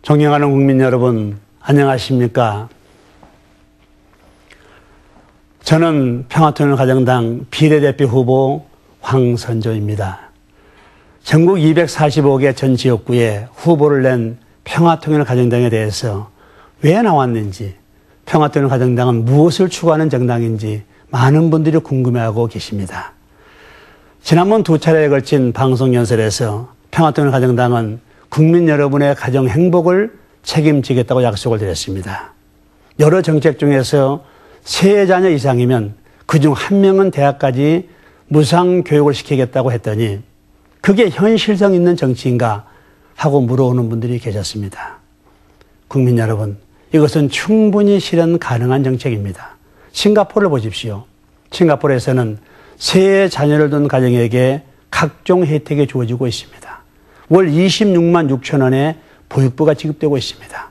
존경하는 국민 여러분, 안녕하십니까? 저는 평화통일가정당 비례대표 후보 황선조입니다. 전국 245개 전 지역구에 후보를 낸 평화통일가정당에 대해서 왜 나왔는지, 평화통일가정당은 무엇을 추구하는 정당인지 많은 분들이 궁금해하고 계십니다. 지난번 2차례에 걸친 방송연설에서 평화통일가정당은 국민 여러분의 가정 행복을 책임지겠다고 약속을 드렸습니다. 여러 정책 중에서 3자녀 이상이면 그중 1명은 대학까지 무상교육을 시키겠다고 했더니 그게 현실성 있는 정치인가 하고 물어오는 분들이 계셨습니다. 국민 여러분, 이것은 충분히 실현 가능한 정책입니다. 싱가포르를 보십시오. 싱가포르에서는 3자녀를 둔 가정에게 각종 혜택이 주어지고 있습니다. 월 26만 6천 원의 보육부가 지급되고 있습니다.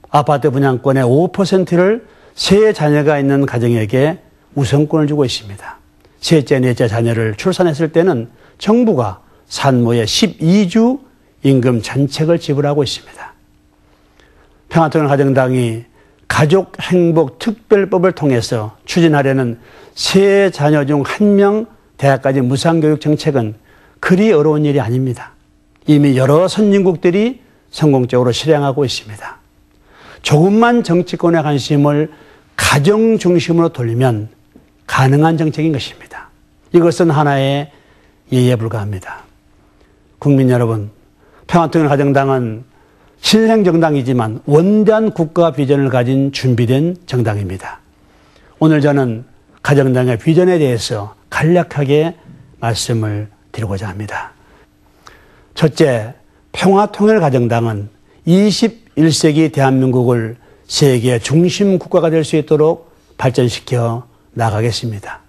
아파트 분양권의 5%를 3자녀가 있는 가정에게 우선권을 주고 있습니다. 셋째, 넷째 자녀를 출산했을 때는 정부가 산모의 12주 임금 전책을 지불하고 있습니다. 평화통일가정당이 가족행복특별법을 통해서 추진하려는 3자녀 중 1명 대학까지 무상교육 정책은 그리 어려운 일이 아닙니다. 이미 여러 선진국들이 성공적으로 실행하고 있습니다. 조금만 정치권의 관심을 가정 중심으로 돌리면 가능한 정책인 것입니다. 이것은 하나의 예에 불과합니다. 국민 여러분, 평화통일가정당은 신생정당이지만 원대한 국가 비전을 가진 준비된 정당입니다. 오늘 저는 가정당의 비전에 대해서 간략하게 말씀을 드리고자 합니다. 첫째, 평화통일가정당은 21세기 대한민국을 세계 중심 국가가 될 수 있도록 발전시켜 나가겠습니다.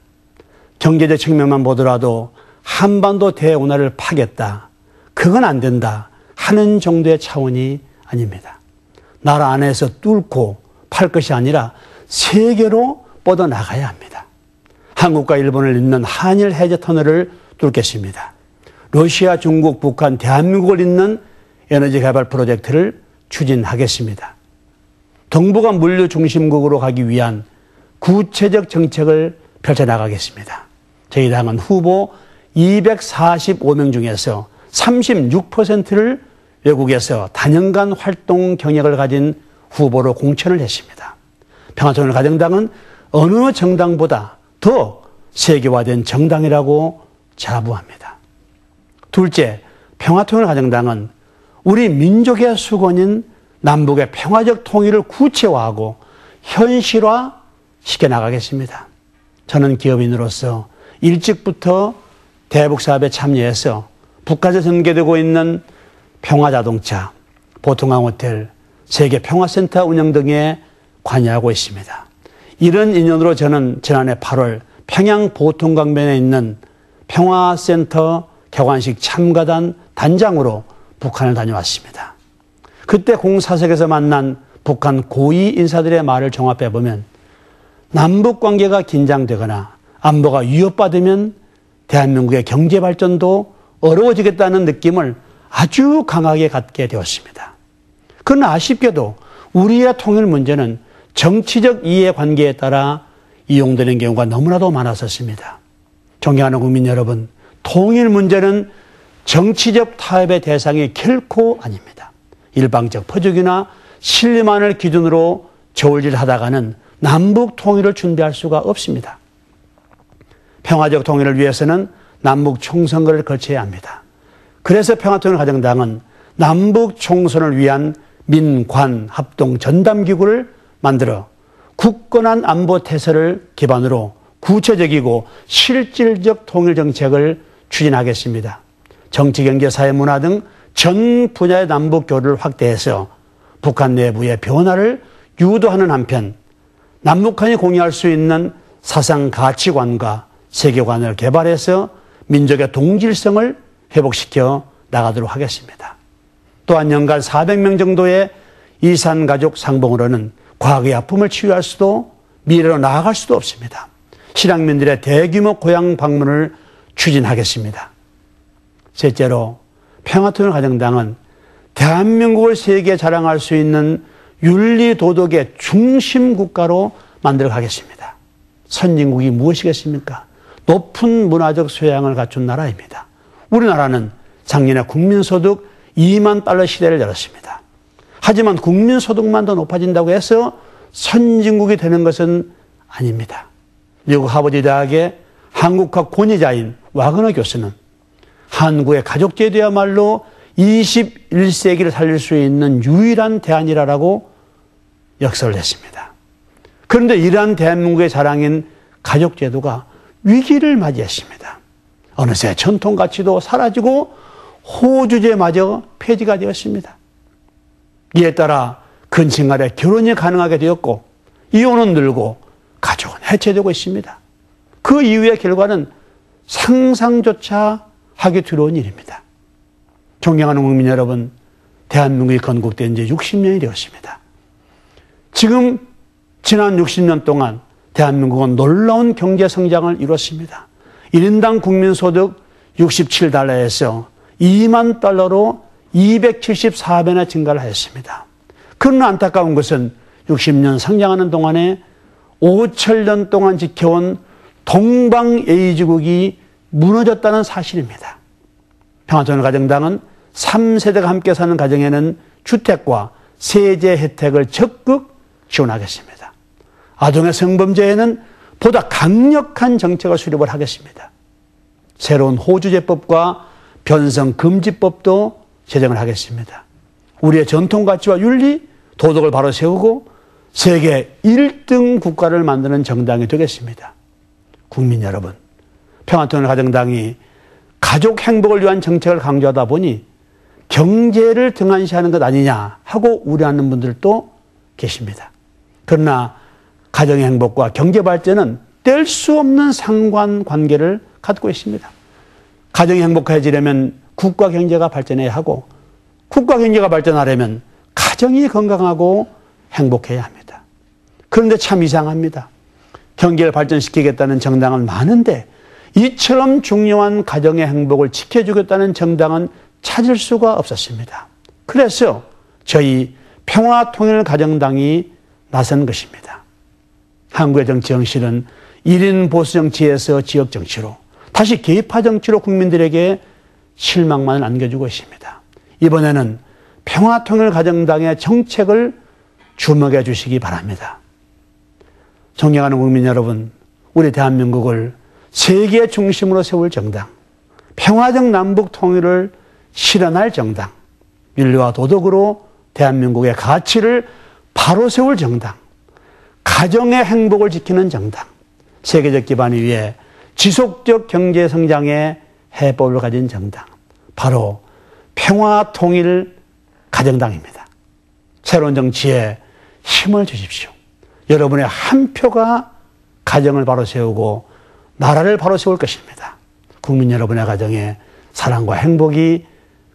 경제적 측면만 보더라도 한반도 대운하를 파겠다, 그건 안 된다 하는 정도의 차원이 아닙니다. 나라 안에서 뚫고 팔 것이 아니라 세계로 뻗어나가야 합니다. 한국과 일본을 잇는 한일 해저 터널을 뚫겠습니다. 러시아, 중국, 북한, 대한민국을 잇는 에너지 개발 프로젝트를 추진하겠습니다. 동북아 물류 중심국으로 가기 위한 구체적 정책을 펼쳐나가겠습니다. 저희 당은 후보 245명 중에서 36%를 외국에서 다년간 활동 경력을 가진 후보로 공천을 했습니다. 평화통일가정당은 어느 정당보다 더 세계화된 정당이라고 자부합니다. 둘째, 평화통일가정당은 우리 민족의 수건인 남북의 평화적 통일을 구체화하고 현실화 시켜나가겠습니다. 저는 기업인으로서 일찍부터 대북 사업에 참여해서 북한에서 전개되고 있는 평화자동차, 보통항호텔, 세계평화센터 운영 등에 관여하고 있습니다. 이런 인연으로 저는 지난해 8월 평양 보통강변에 있는 평화센터 개관식 참가단 단장으로 북한을 다녀왔습니다. 그때 공사석에서 만난 북한 고위 인사들의 말을 종합해 보면 남북관계가 긴장되거나 안보가 위협받으면 대한민국의 경제발전도 어려워지겠다는 느낌을 아주 강하게 갖게 되었습니다. 그러나 아쉽게도 우리의 통일 문제는 정치적 이해관계에 따라 이용되는 경우가 너무나도 많았었습니다. 존경하는 국민 여러분, 통일 문제는 정치적 타협의 대상이 결코 아닙니다. 일방적 퍼주기나 신뢰만을 기준으로 저울질하다가는 남북 통일을 준비할 수가 없습니다. 평화적 통일을 위해서는 남북 총선거를 거쳐야 합니다. 그래서 평화통일가정당은 남북 총선을 위한 민관 합동 전담기구를 만들어 굳건한 안보 태세를 기반으로 구체적이고 실질적 통일 정책을 추진하겠습니다. 정치, 경제, 사회, 문화 등 전 분야의 남북 교류를 확대해서 북한 내부의 변화를 유도하는 한편 남북한이 공유할 수 있는 사상 가치관과 세계관을 개발해서 민족의 동질성을 회복시켜 나가도록 하겠습니다. 또한 연간 400명 정도의 이산가족 상봉으로는 과거의 아픔을 치유할 수도 미래로 나아갈 수도 없습니다. 실향민들의 대규모 고향 방문을 추진하겠습니다. 셋째로 평화통일가정당은 대한민국을 세계에 자랑할 수 있는 윤리 도덕의 중심 국가로 만들어 가겠습니다. 선진국이 무엇이겠습니까? 높은 문화적 소양을 갖춘 나라입니다. 우리나라는 작년에 국민소득 2만 달러 시대를 열었습니다. 하지만 국민소득만 더 높아진다고 해서 선진국이 되는 것은 아닙니다. 미국 하버드 대학의 한국학 권위자인 와그너 교수는 한국의 가족제도야말로 21세기를 살릴 수 있는 유일한 대안이라고 역설을 했습니다. 그런데 이러한 대한민국의 자랑인 가족제도가 위기를 맞이했습니다. 어느새 전통가치도 사라지고 호주제마저 폐지가 되었습니다. 이에 따라 근친간에 결혼이 가능하게 되었고 이혼은 늘고 가족은 해체되고 있습니다. 그 이후의 결과는 상상조차 하기 두려운 일입니다. 존경하는 국민 여러분, 대한민국이 건국된 지 60년이 되었습니다. 지금 지난 60년 동안 대한민국은 놀라운 경제 성장을 이뤘습니다. 1인당 국민소득 67달러에서 2만 달러로 274배나 증가를 하였습니다. 그러나 안타까운 것은 60년 성장하는 동안에 5천년 동안 지켜온 동방예의지국이 무너졌다는 사실입니다. 평화통일가정당은 3세대가 함께 사는 가정에는 주택과 세제 혜택을 적극 지원하겠습니다. 아동의 성범죄에는 보다 강력한 정책을 수립을 하겠습니다. 새로운 호주제법과 변성금지법도 제정을 하겠습니다. 우리의 전통가치와 윤리, 도덕을 바로 세우고 세계 1등 국가를 만드는 정당이 되겠습니다. 국민 여러분, 평화통일가정당이 가족 행복을 위한 정책을 강조하다 보니 경제를 등한시하는 것 아니냐 하고 우려하는 분들도 계십니다. 그러나 가정의 행복과 경제 발전은 뗄 수 없는 상관관계를 갖고 있습니다. 가정이 행복해지려면 국가 경제가 발전해야 하고 국가 경제가 발전하려면 가정이 건강하고 행복해야 합니다. 그런데 참 이상합니다. 경제를 발전시키겠다는 정당은 많은데 이처럼 중요한 가정의 행복을 지켜주겠다는 정당은 찾을 수가 없었습니다. 그래서 저희 평화통일가정당이 나선 것입니다. 한국의 정치 형식은 1인 보수 정치에서 지역 정치로 다시 계파 정치로 국민들에게 실망만 안겨주고 있습니다. 이번에는 평화통일가정당의 정책을 주목해 주시기 바랍니다. 존경하는 국민 여러분, 우리 대한민국을 세계 중심으로 세울 정당, 평화적 남북 통일을 실현할 정당, 윤리와 도덕으로 대한민국의 가치를 바로 세울 정당, 가정의 행복을 지키는 정당, 세계적 기반 위에 지속적 경제 성장의 해법을 가진 정당, 바로 평화통일가정당입니다. 새로운 정치에 힘을 주십시오. 여러분의 한 표가 가정을 바로 세우고 나라를 바로 세울 것입니다. 국민 여러분의 가정에 사랑과 행복이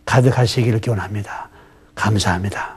가득하시기를 기원합니다. 감사합니다.